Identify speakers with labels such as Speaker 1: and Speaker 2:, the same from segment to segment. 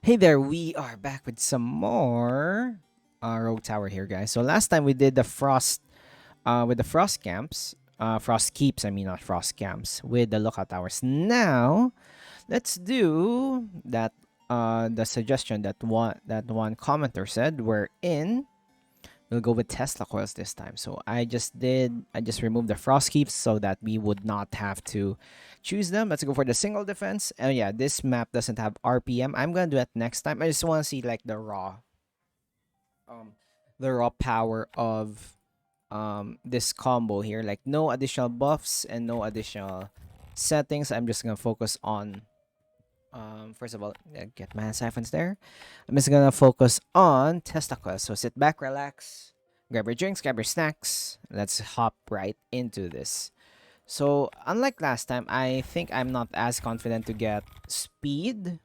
Speaker 1: Hey there, we are back with some more Rogue Tower here, guys. So last time we did the frost, with the frost camps, frost keeps. I mean, not frost camps with the lookout towers. Now, let's do that. The suggestion that one commenter said we're in. We'll go with Tesla coils this time. So I just removed the frost keeps so that we would not have to choose them. Let's go for the single defense. And yeah, this map doesn't have RPM. I'm gonna do that next time. I just want to see like um, the raw power of this combo here. Like no additional buffs and no additional settings. I'm just gonna focus on first of all, get mana siphons there. I'm just gonna focus on testicles. So sit back, relax, grab your drinks, grab your snacks. Let's hop right into this. So unlike last time, I think I'm not as confident to get speed,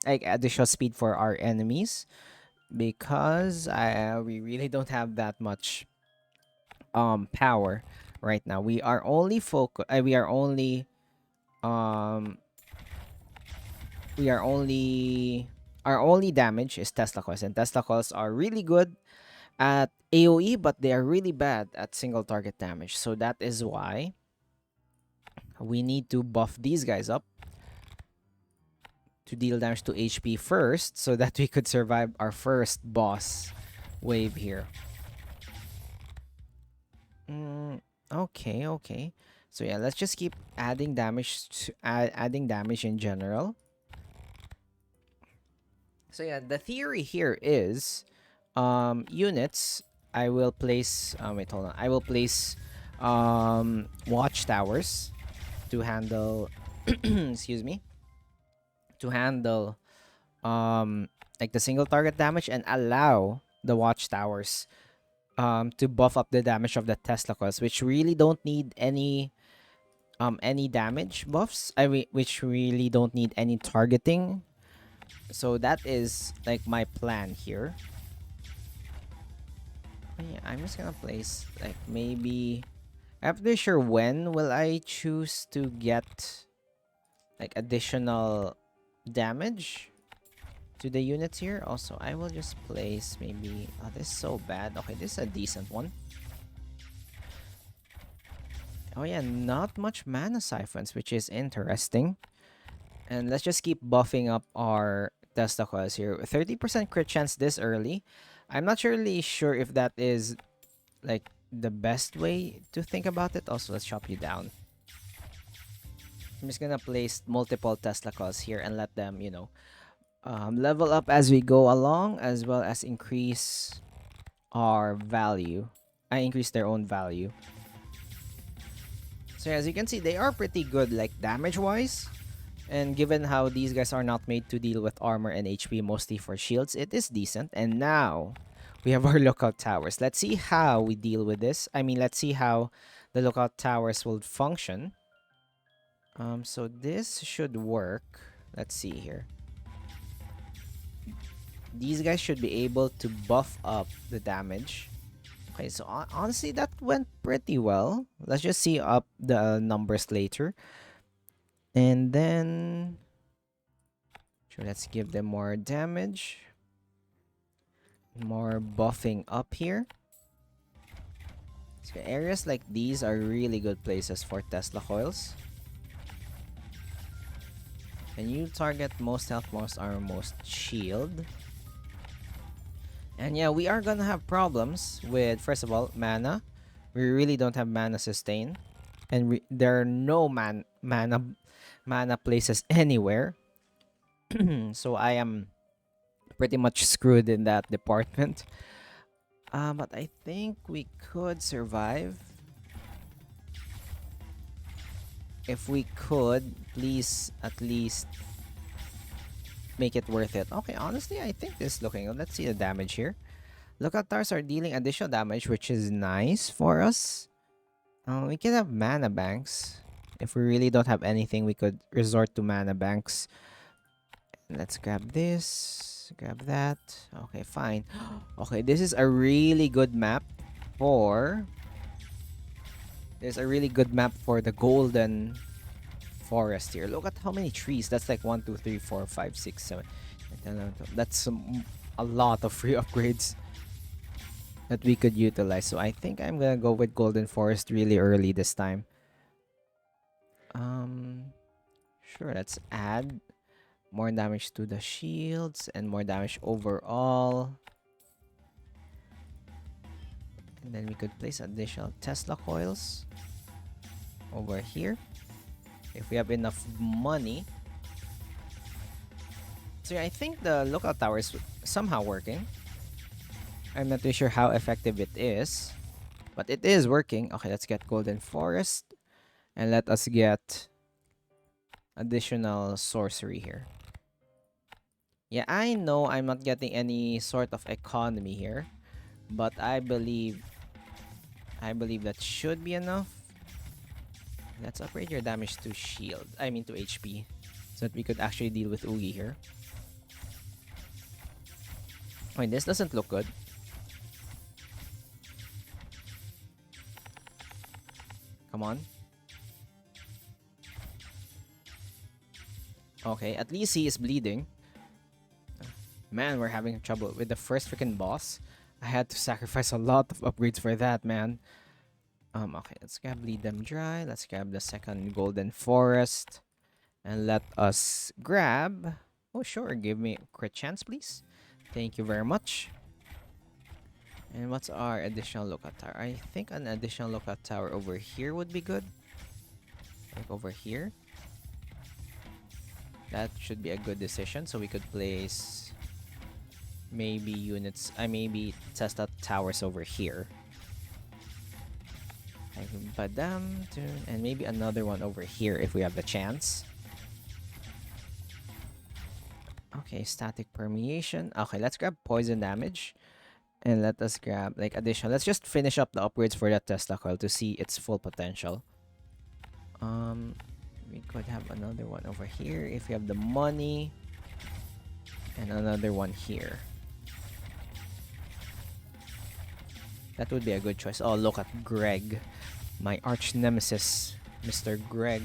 Speaker 1: like additional speed for our enemies, because we really don't have that much power right now. Um we are only our only damage is Tesla coils, and Tesla coils are really good at AoE, but they are really bad at single target damage. So that is why we need to buff these guys up to deal damage to HP first, so that we could survive our first boss wave here. Okay, okay. So yeah, let's just keep adding damage adding damage in general. So yeah, the theory here is units. I will place wait, hold on. I will place watchtowers to handle excuse me, to handle like the single target damage, and allow the watchtowers to buff up the damage of the Tesla coils, which really don't need any damage buffs. Which really don't need any targeting. So that is like my plan here. Yeah, I'm just gonna place like maybe I'm not really sure when will I choose to get like additional damage to the units here. Also, I will just place maybe this is so bad. Okay, this is a decent one. Oh yeah, not much mana siphons, which is interesting. And let's just keep buffing up our Tesla coils here. 30% crit chance this early. I'm not really sure if that is like the best way to think about it. Also, let's chop you down. I'm just gonna place multiple Tesla coils here and let them, level up as we go along, as well as increase our value. I increase their own value. So as you can see, they are pretty good, like damage wise. And given how these guys are not made to deal with armor and HP, mostly for shields, it is decent. And now we have our lookout towers. Let's see how we deal with this. I mean, let's see how the lookout towers will function. So this should work. Let's see here. These guys should be able to buff up the damage. Okay, so honestly, that went pretty well. Let's just see up the numbers later. And then sure, let's give them more damage. More buffing up here. So areas like these are really good places for Tesla coils. And you target most health, most armor, most shield. And yeah, we are gonna have problems with, first of all, mana. We really don't have mana sustain. And there are no mana places anywhere. So I am pretty much screwed in that department. But I think we could survive. If we could, please at least make it worth it. Okay, honestly, I think this is looking good. Let's see the damage here. Lookout towers are dealing additional damage, which is nice for us. We can have mana banks. If we really don't have anything, we could resort to mana banks. Let's grab this. Grab that. Okay, fine. Okay, this is a really good map for... There's a really good map for the golden forest here. Look at how many trees. That's like 1, 2, 3, 4, 5, 6, 7. That's a lot of free upgrades that we could utilize. So I think I'm gonna go with Golden Forest really early this time. Sure, let's add more damage to the shields and more damage overall. And then we could place additional Tesla coils over here if we have enough money. So yeah, I think the lookout tower is somehow working. I'm not really sure how effective it is, but it is working. Okay, let's get Golden Forest and let us get additional sorcery here. Yeah, I know I'm not getting any sort of economy here, but I believe that should be enough. Let's upgrade your damage to shield. I mean to HP, so that we could actually deal with Oogie here. I mean, this doesn't look good. Come on. Okay, at least he is bleeding. Man, we're having trouble with the first freaking boss. I had to sacrifice a lot of upgrades for that, man. Okay, let's grab Bleed Them Dry. Let's grab the second Golden Forest. And let us grab... Oh, sure. Give me a crit chance, please. Thank you very much. And what's our additional lookout tower? I think an additional lookout tower over here would be good. Like over here. That should be a good decision. So we could place maybe units. Maybe test out towers over here. Badam, and maybe another one over here if we have the chance. Okay, static permeation. Okay, let's grab poison damage. And let us grab like additional. Let's just finish up the upgrades for that Tesla coil to see its full potential. We could have another one over here if we have the money. And another one here. That would be a good choice. Oh, look at Greg. My arch nemesis, Mr. Greg,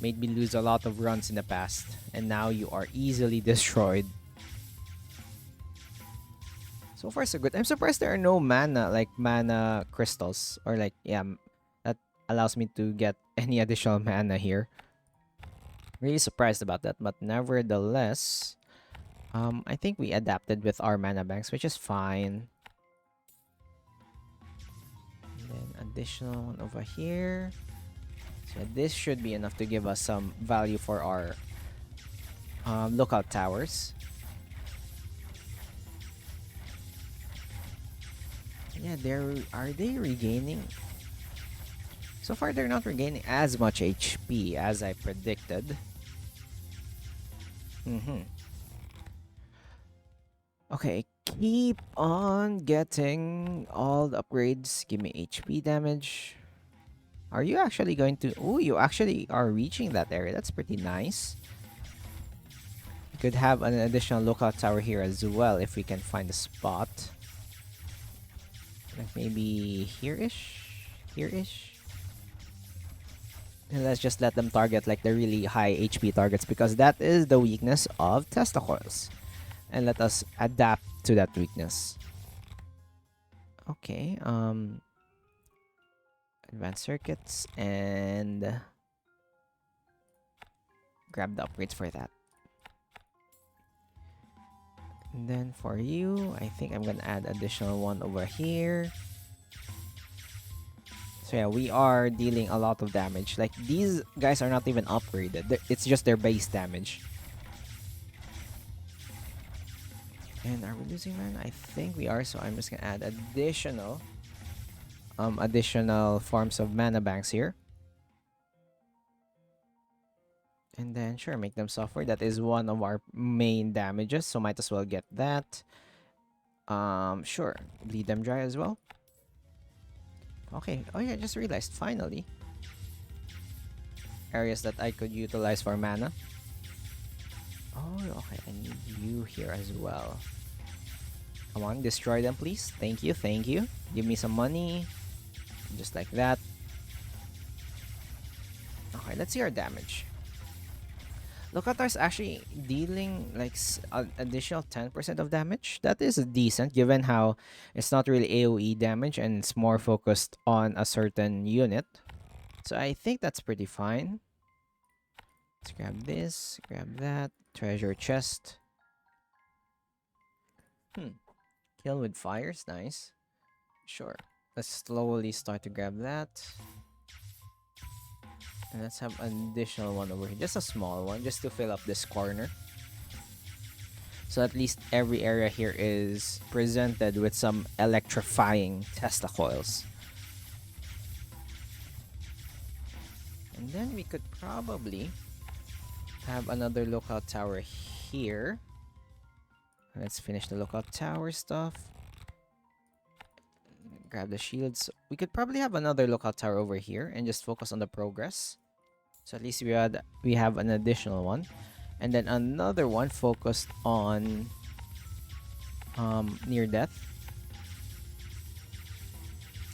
Speaker 1: made me lose a lot of runs in the past. And now you are easily destroyed. So far, so good. I'm surprised there are no mana crystals. Or like, yeah, that allows me to get any additional mana here. Really surprised about that. But nevertheless, I think we adapted with our mana banks, which is fine. And then additional one over here. So this should be enough to give us some value for our lookout towers. Yeah, are they regaining? So far, they're not regaining as much HP as I predicted. Okay, keep on getting all the upgrades. Give me HP damage. Are you actually going to... Oh, you actually are reaching that area. That's pretty nice. We could have an additional lookout tower here as well if we can find a spot. Like maybe here-ish? Here-ish? And let's just let them target like the really high HP targets because that is the weakness of Tesla coils. And let us adapt to that weakness. Okay, advanced circuits and grab the upgrades for that. And then for you, I think I'm gonna add additional one over here. So yeah, we are dealing a lot of damage. Like these guys are not even upgraded. It's just their base damage. And are we losing mana? I think we are, so I'm just gonna add additional forms of mana banks here. And then sure, make them suffer. That is one of our main damages, so might as well get that. Sure, bleed them dry as well. Okay, oh yeah, I just realized finally areas that I could utilize for mana. Oh, okay, I need you here as well. Come on, destroy them, please. Thank you, thank you. Give me some money. Just like that. Okay, let's see our damage. Locatar's actually dealing like an additional 10% of damage. That is decent given how it's not really AoE damage and it's more focused on a certain unit. So I think that's pretty fine. Let's grab this, grab that. Treasure chest. Kill with fires, nice. Sure. Let's slowly start to grab that. And let's have an additional one over here. Just a small one, just to fill up this corner. So at least every area here is presented with some electrifying Tesla coils. And then we could probably have another lookout tower here. Let's finish the lookout tower stuff. Grab the shields. We could probably have another lookout tower over here and just focus on the progress. So at least we have an additional one. And then another one focused on near death.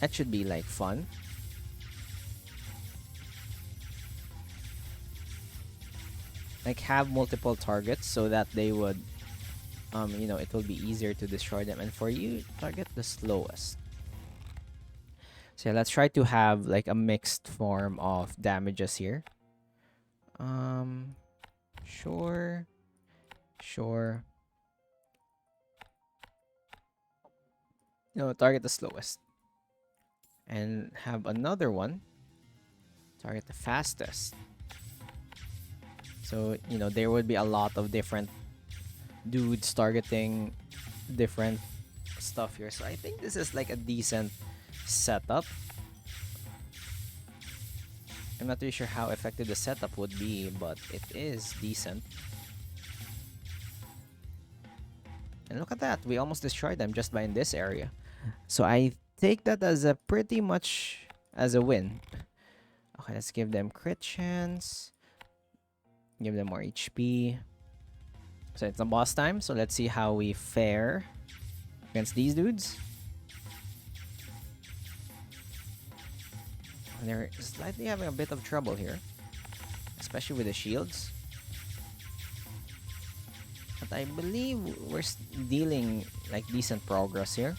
Speaker 1: That should be like fun. Like have multiple targets so that they would you know, it will be easier to destroy them. And for you, target the slowest. So yeah, let's try to have like a mixed form of damages here. Sure. No, target the slowest. And have another one. Target the fastest. So, you know, there would be a lot of different dudes targeting different stuff here. So I think this is like a decent setup. I'm not really sure how effective the setup would be, but it is decent. And look at that, we almost destroyed them just by in this area. So I take that as a pretty much as a win. Okay, let's give them crit chance. Give them more HP. So it's the boss time, so let's see how we fare against these dudes. And they're slightly having a bit of trouble here, especially with the shields. But I believe we're dealing like decent progress here.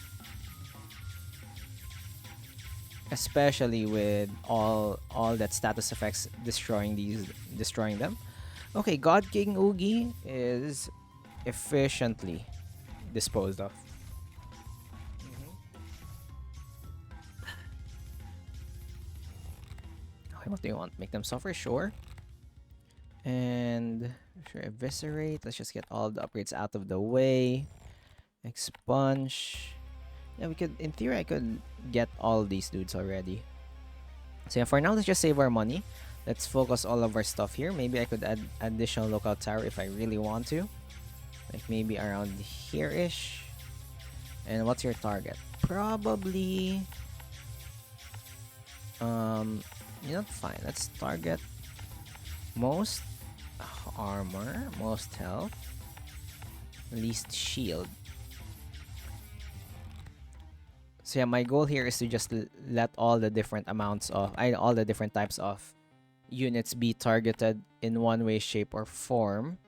Speaker 1: Especially with all that status effects destroying them. Okay, God King Oogie is efficiently disposed of. Okay, what do you want? Make them suffer? Sure. And sure, eviscerate. Let's just get all the upgrades out of the way. Expunge. Yeah, we could, in theory, I could get all these dudes already. So yeah, for now, let's just save our money. Let's focus all of our stuff here. Maybe I could add additional lookout tower if I really want to. Like maybe around here-ish. And what's your target? Probably... you know, fine. Let's target most armor, most health, least shield. So yeah, my goal here is to just let all the different amounts of all the different types of units be targeted in one way, shape, or form.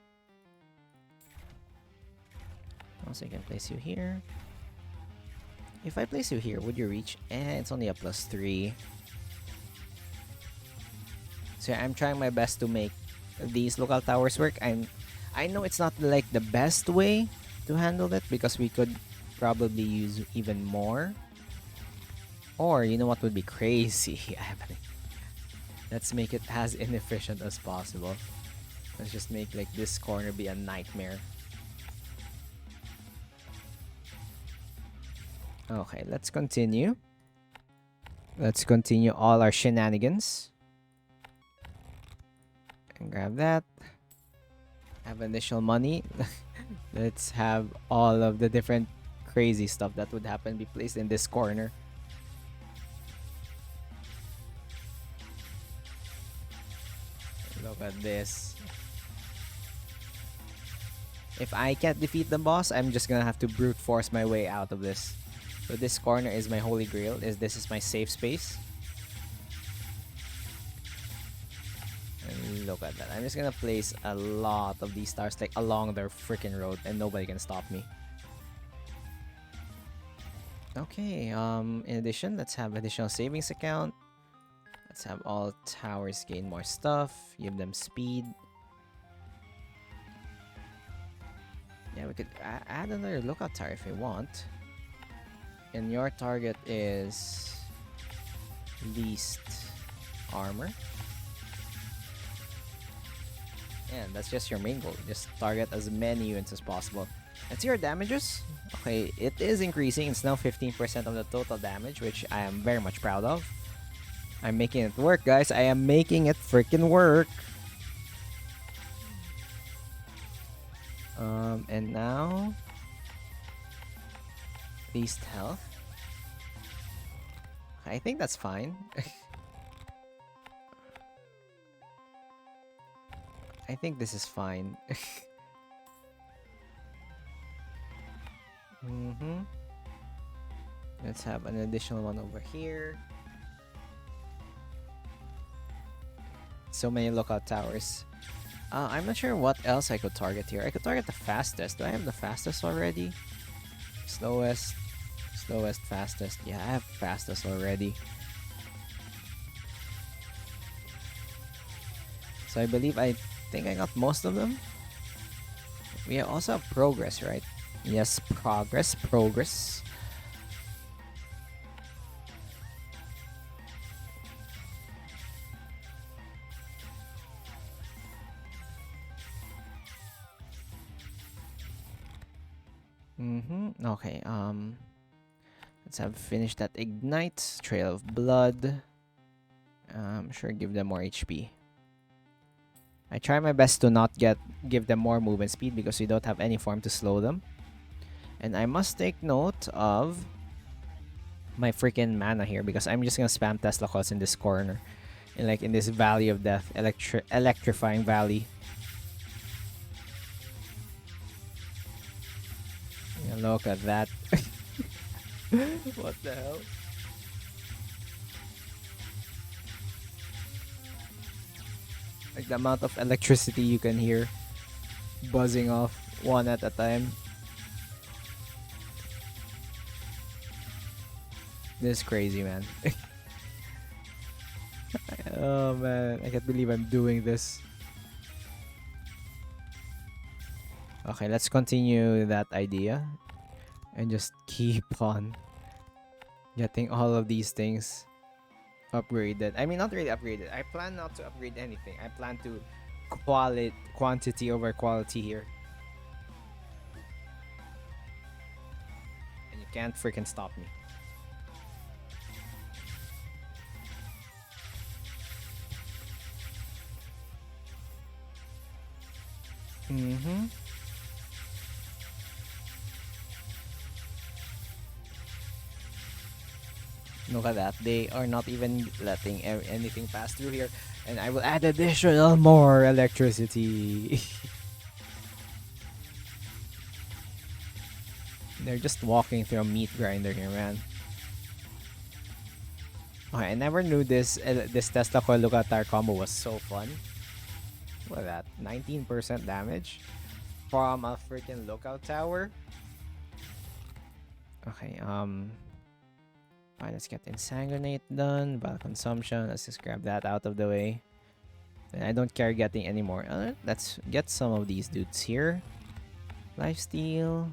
Speaker 1: Also, I can place you here. If I place you here, would you reach? It's only a +3. So yeah, I'm trying my best to make these local towers work. I know it's not like the best way to handle it because we could probably use even more. Or, you know what would be crazy? Let's make it as inefficient as possible. Let's just make like this corner be a nightmare. Okay, let's continue. Let's continue all our shenanigans. And grab that. Have initial money. Let's have all of the different crazy stuff that would happen be placed in this corner. Look at this. If I can't defeat the boss, I'm just gonna have to brute force my way out of this. So this corner is my holy grail. This is my safe space. And Look at that. I'm just gonna place a lot of these stars like along their freaking road and nobody can stop me. Okay, in addition, let's have additional savings account. Let's have all towers gain more stuff. Give them speed. Yeah, we could add another lookout tower if we want. And your target is least armor. And that's just your main goal. Just target as many units as possible. Let's see your damages. Okay, it is increasing. It's now 15% of the total damage, which I am very much proud of. I'm making it work, guys. I am making it freaking work. And now least health. I think that's fine. I think this is fine. Let's have an additional one over here. So many lookout towers. I'm not sure what else I could target here. I could target the fastest. Do I have the fastest already? Slowest, fastest. Yeah, I have fastest already. So I believe I think I got most of them. We also have progress, right? Yes, progress. Okay, let's have finished that ignite. Trail of blood. Sure, give them more HP. I try my best to not give them more movement speed because we don't have any form to slow them. And I must take note of my freaking mana here because I'm just gonna spam Tesla Coils in this corner. And like in this valley of death, electrifying valley. Yeah, look at that. What the hell? Like the amount of electricity you can hear buzzing off one at a time. This is crazy, man. Oh man, I can't believe I'm doing this. Okay, let's continue that idea and just keep on getting all of these things upgraded. I mean, not really upgraded. I plan not to upgrade anything. I plan to quantity over quality here. And you can't freaking stop me. Look at that. They are not even letting anything pass through here. And I will add additional more electricity. They're just walking through a meat grinder here, man. Okay, I never knew this Tesla Coil Lookout Tower combo was so fun. Look at that. 19% damage from a freaking lookout tower. Okay, fine, let's get Insanguinate done. Battle Consumption. Let's just grab that out of the way. And I don't care getting any more. Let's get some of these dudes here. Lifesteal.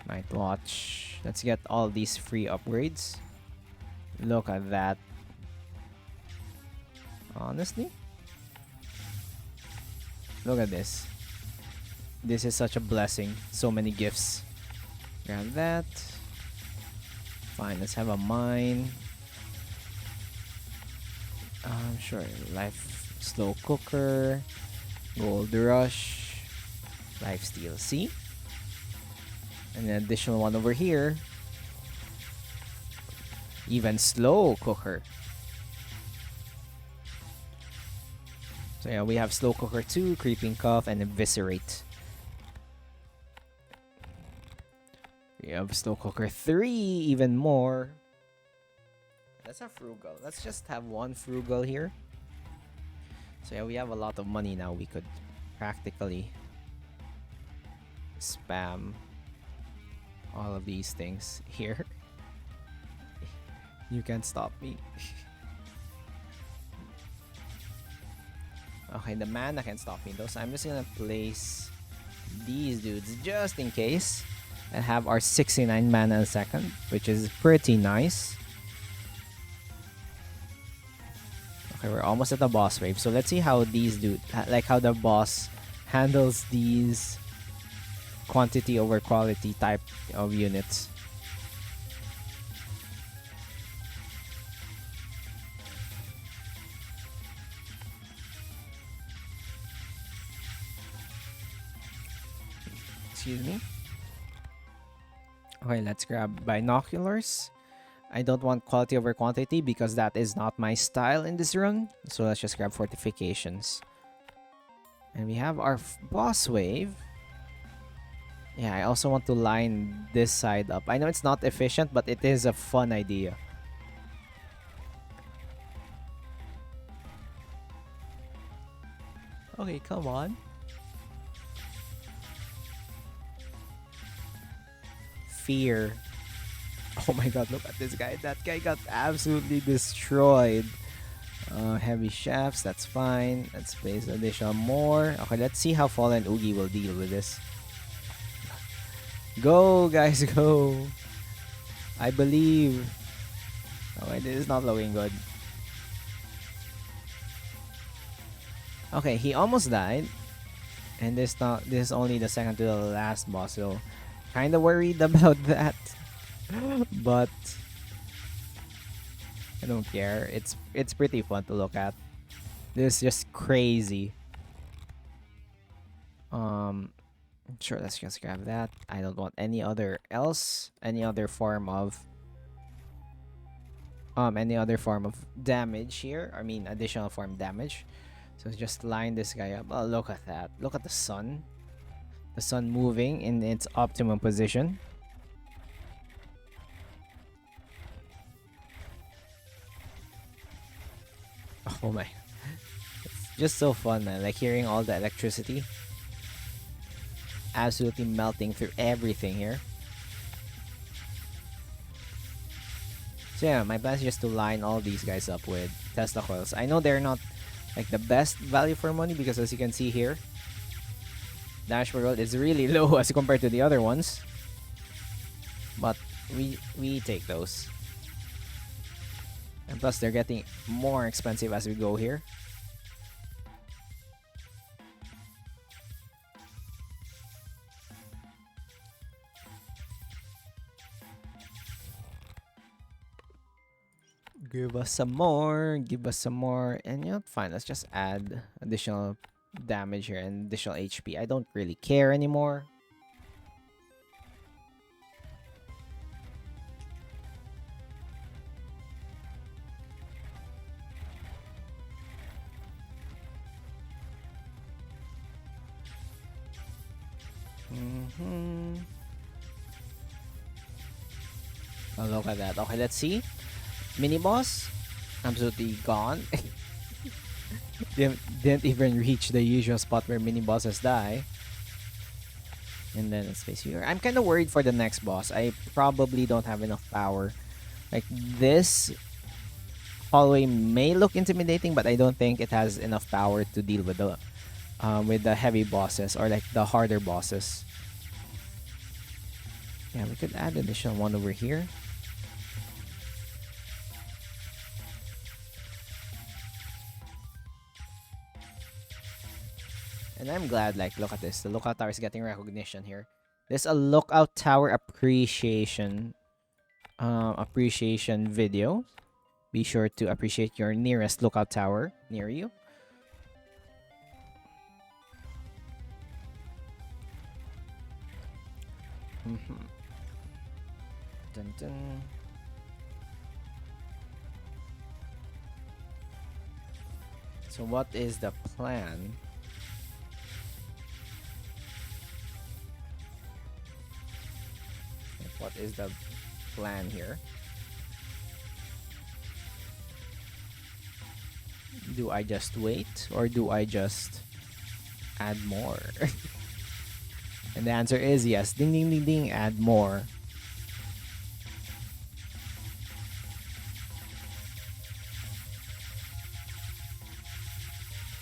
Speaker 1: Night Watch. Let's get all these free upgrades. Look at that. Honestly? Look at this. This is such a blessing. So many gifts. Grab that. Fine, let's have a mine. Sure. Life Slow Cooker. Gold Rush. Lifesteal. See? And an additional one over here. Even Slow Cooker. So yeah, we have Slow Cooker 2, Creeping Cough, and Eviscerate. We have Slow Cooker 3, even more. Let's have Frugal. Let's just have one Frugal here. So yeah, we have a lot of money now. We could practically spam all of these things here. You can't stop me. Okay, the mana can stop me though, so I'm just gonna place these dudes just in case and have our 69 mana a second, which is pretty nice. Okay, we're almost at the boss wave, so let's see how these do, like how the boss handles these quantity over quality type of units. Excuse me. Okay, let's grab binoculars. I don't want quality over quantity because that is not my style in this run. So let's just grab fortifications. And we have our boss wave. Yeah, I also want to line this side up. I know it's not efficient, but it is a fun idea. Okay, come on. Fear. Oh my god, look at this guy. That guy got absolutely destroyed. Heavy shafts, that's fine. Let's place additional more. Okay, let's see how Fallen Oogie will deal with this. Go, guys, go. I believe. Okay, this is not looking good. Okay, he almost died. And this is only the second to the last boss, so kinda worried about that. But I don't care. It's pretty fun to look at. This is just crazy. Sure, let's just grab that. I don't want any other form of damage here. I mean additional form damage. So just line this guy up. Oh, look at that. Look at the sun. The sun moving in its optimum position. Oh my. It's just so fun, man. Like hearing all the electricity. Absolutely melting through everything here. So yeah, my plan is just to line all these guys up with Tesla coils. I know they're not like the best value for money because as you can see here, damage per gold is really low as compared to the other ones. But we take those. And plus they're getting more expensive as we go here. Give us some more. Give us some more. And you know, fine. Let's just add additional damage here and additional HP. I don't really care anymore. Oh, look at that. Okay, let's see. Mini boss, absolutely gone. didn't even reach the usual spot where mini bosses die. And then let's face here. I'm kind of worried for the next boss. I probably don't have enough power. Like this hallway may look intimidating, but I don't think it has enough power to deal with the heavy bosses or like the harder bosses. Yeah, we could add additional one over here. And I'm glad, like, look at this. The lookout tower is getting recognition here. There's a lookout tower appreciation video. Be sure to appreciate your nearest lookout tower near you. Dun dun. So what is the plan? What is the plan here? Do I just wait or do I just add more? And the answer is yes. Ding ding ding ding, add more.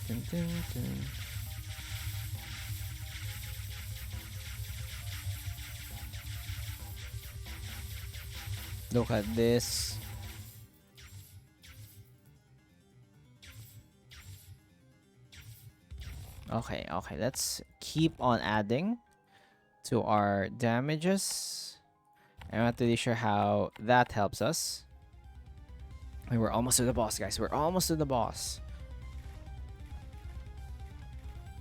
Speaker 1: Dun, dun, dun. Look at this. Okay, okay, let's keep on adding to our damages. I'm not really sure how that helps us. We're almost to the boss, guys. We're almost to the boss.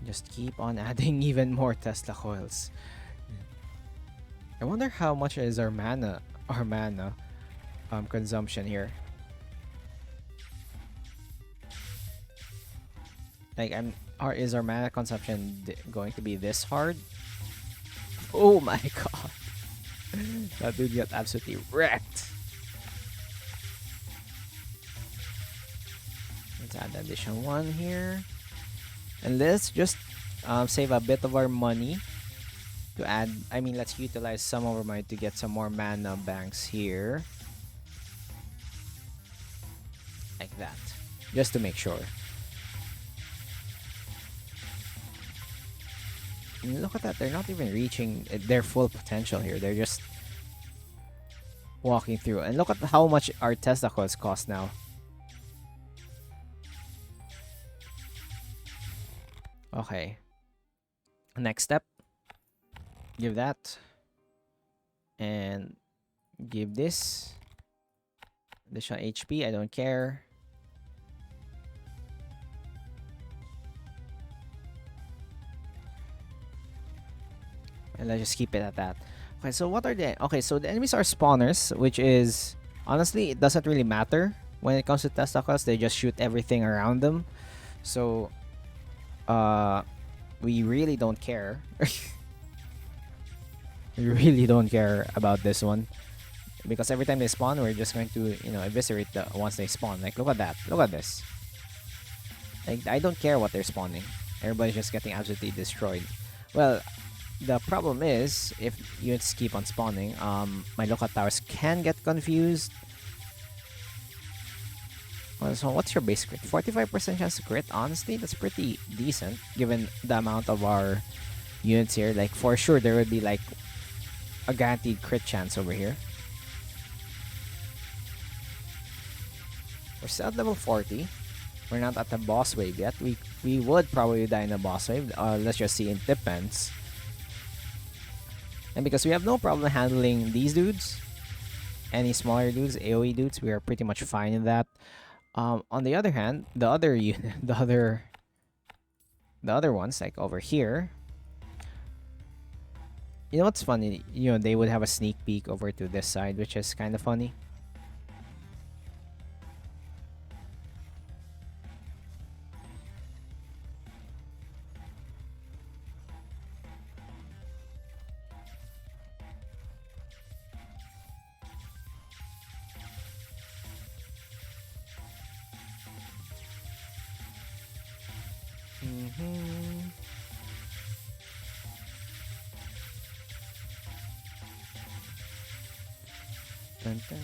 Speaker 1: Just keep on adding even more Tesla coils. I wonder how much is our mana consumption here. Like is our mana consumption going to be this hard? Oh my god. That dude got absolutely wrecked. Let's add additional one here. And let's just save a bit of our money to add. I mean, let's utilize some of our money to get some more mana banks here. Like that. Just to make sure. And look at that. They're not even reaching their full potential here. They're just walking through. And look at how much our Tesla coils cost now. Okay. Next step. Give that. And give this. Additional HP. I don't care. And let's just keep it at that. Okay, so what are the... Okay, so the enemies are spawners, which is... Honestly, it doesn't really matter when it comes to testicles. They just shoot everything around them. So... we really don't care. We really don't care about this one. Because every time they spawn, we're just going to, you know, eviscerate the once they spawn. Like, look at that. Look at this. Like, I don't care what they're spawning. Everybody's just getting absolutely destroyed. Well... The problem is, if units keep on spawning, my lookout towers can get confused. Well, so what's your base crit? 45% chance to crit? Honestly, that's pretty decent, given the amount of our units here. Like, for sure, there would be, like, a guaranteed crit chance over here. We're still at level 40. We're not at the boss wave yet. We would probably die in the boss wave. Let's just see. It depends. And because we have no problem handling these dudes, any smaller dudes, AoE dudes, we are pretty much fine in that. On the other hand, the other unit, the other ones, like over here, you know what's funny? You know, they would have a sneak peek over to this side, which is kind of funny. Dun, dun.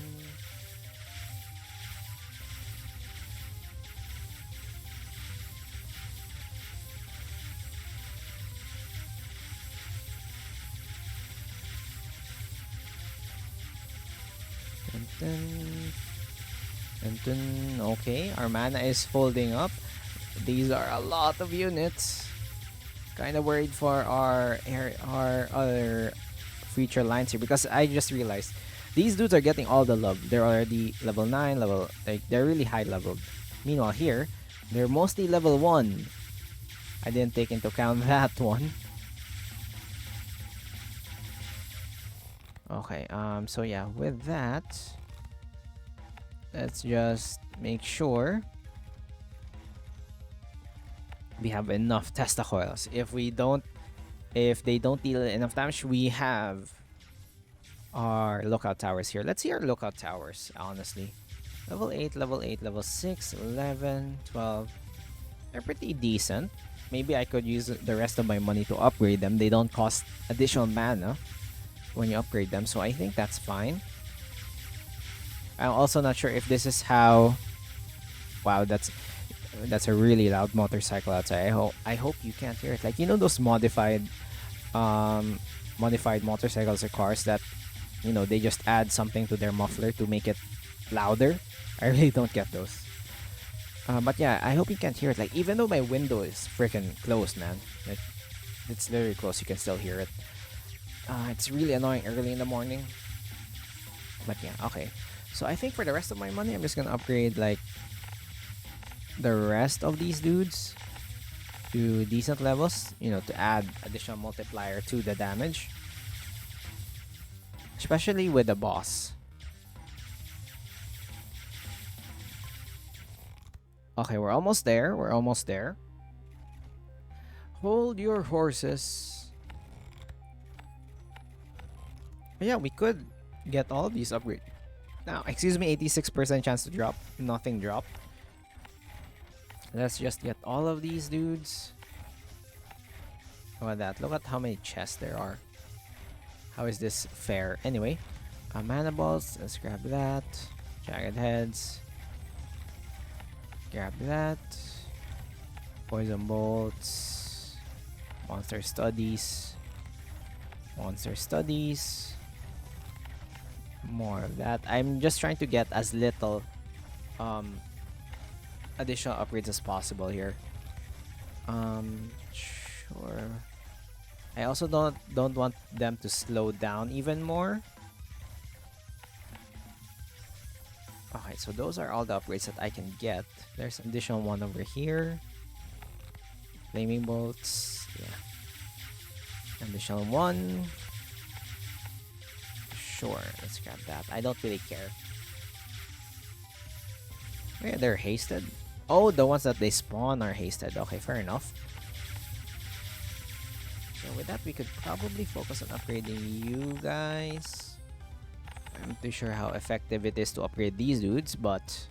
Speaker 1: Dun, dun. Dun, dun. Okay, our mana is folding up. These are a lot of units. Kind of worried for our other future lines here, because I just realized these dudes are getting all the love. They're already level 9, they're really high leveled. Meanwhile here, they're mostly level 1. I didn't take into account that one. Okay, so yeah, with that, let's just make sure we have enough Testa coils. If they don't deal enough damage, we have our lookout towers here. Let's see our lookout towers, honestly. Level 8, level 8, level 6, 11, 12. They're pretty decent. Maybe I could use the rest of my money to upgrade them. They don't cost additional mana when you upgrade them, so I think that's fine. I'm also not sure if this is how... Wow, that's a really loud motorcycle outside. I hope you can't hear it. Like, you know those modified motorcycles or cars that, you know, they just add something to their muffler to make it louder? I really don't get those. But yeah, I hope you can't hear it. Like, even though my window is freaking closed, man. Like, it's literally close. You can still hear it. It's really annoying early in the morning. But yeah, okay. So I think for the rest of my money, I'm just gonna upgrade, like, the rest of these dudes to decent levels. You know, to add additional multiplier to the damage. Especially with the boss. Okay, we're almost there. We're almost there. Hold your horses. But yeah, we could get all of these upgrades. Now, excuse me, 86% chance to drop. Nothing dropped. Let's just get all of these dudes. Look at that. Look at how many chests there are. How is this fair? Anyway, mana balls. Let's grab that. Jagged heads. Grab that. Poison bolts. Monster studies. Monster studies. More of that. I'm just trying to get as little additional upgrades as possible here. Sure. I also don't want them to slow down even more. Okay, so those are all the upgrades that I can get. There's an additional one over here. Flaming bolts. Yeah. Additional one. Sure, let's grab that. I don't really care. Yeah, they're hasted. Oh, the ones that they spawn are hasted. Okay, fair enough. So with that, we could probably focus on upgrading you guys. I'm not too sure how effective it is to upgrade these dudes, but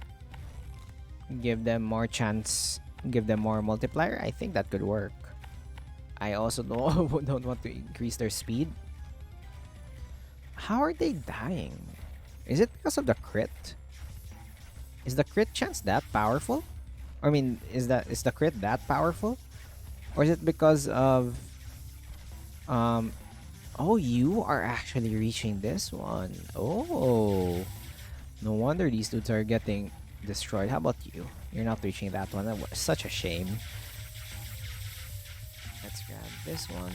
Speaker 1: give them more chance, give them more multiplier. I think that could work. I also don't want to increase their speed. How are they dying? Is it because of the crit? Is the crit chance that powerful? I mean, is the crit that powerful? Or is it because of oh, you are actually reaching this one. Oh, no wonder these dudes are getting destroyed. How about you? You're not reaching that one. That was such a shame. Let's grab this one.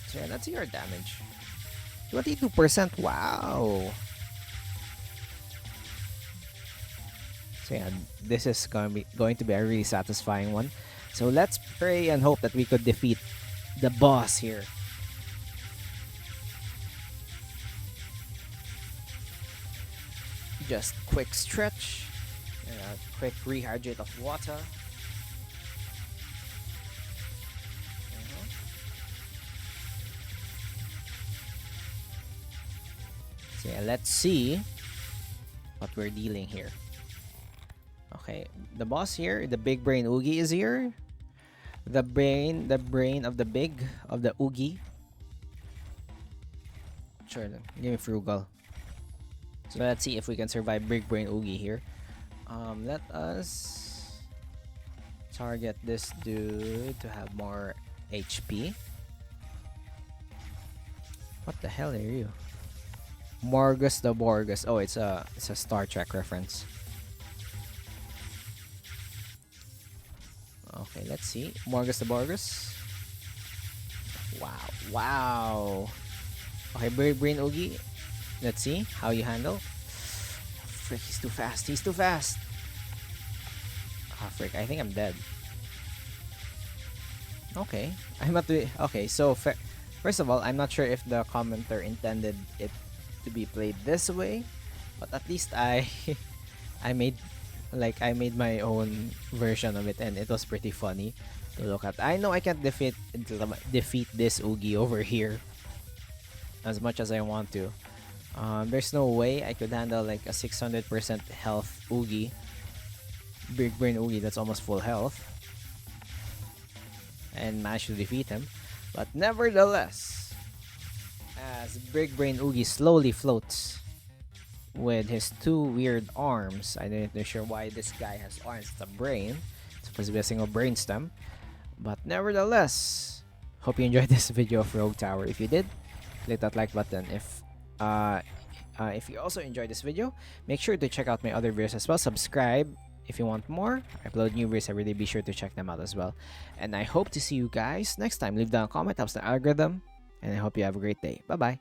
Speaker 1: So yeah, that's your damage. 22%. Wow. So yeah, this is going to be a really satisfying one. So let's pray and hope that we could defeat the boss here. Just quick stretch, quick rehydrate of water. So yeah, let's see what we're dealing here. Okay, the boss here, the big brain Oogie is here. The brain of the Oogie. Sure, give me frugal. So let's see if we can survive big brain Oogie here. Let us target this dude to have more HP. What the hell are you? Morgus the Borgus. Oh, it's a Star Trek reference. Okay, let's see. Morgus the Borgus. Wow. Wow. Okay, Big Brain Oogie. Let's see how you handle. Frick, he's too fast. He's too fast. Ah, frick. I think I'm dead. Okay. I'm not doing... Okay, so... First of all, I'm not sure if the commenter intended it to be played this way. But at least I made my own version of it, and it was pretty funny to look at. I know I can't defeat this Oogie over here as much as I want to, There's no way I could handle like a 600% health Oogie. Big Brain Oogie that's almost full health. And manage to defeat him. But nevertheless, as Big Brain Oogie slowly floats with his two weird arms. I didn't know sure why this guy has arms. It's a brain. It's supposed to be a single brain stem. But nevertheless, hope you enjoyed this video of Rogue Tower. If you did, click that like button. If you also enjoyed this video, make sure to check out my other videos as well. Subscribe if you want more. I upload new videos every day. Be sure to check them out as well. And I hope to see you guys next time. Leave down a comment, helps the algorithm. And I hope you have a great day. Bye bye.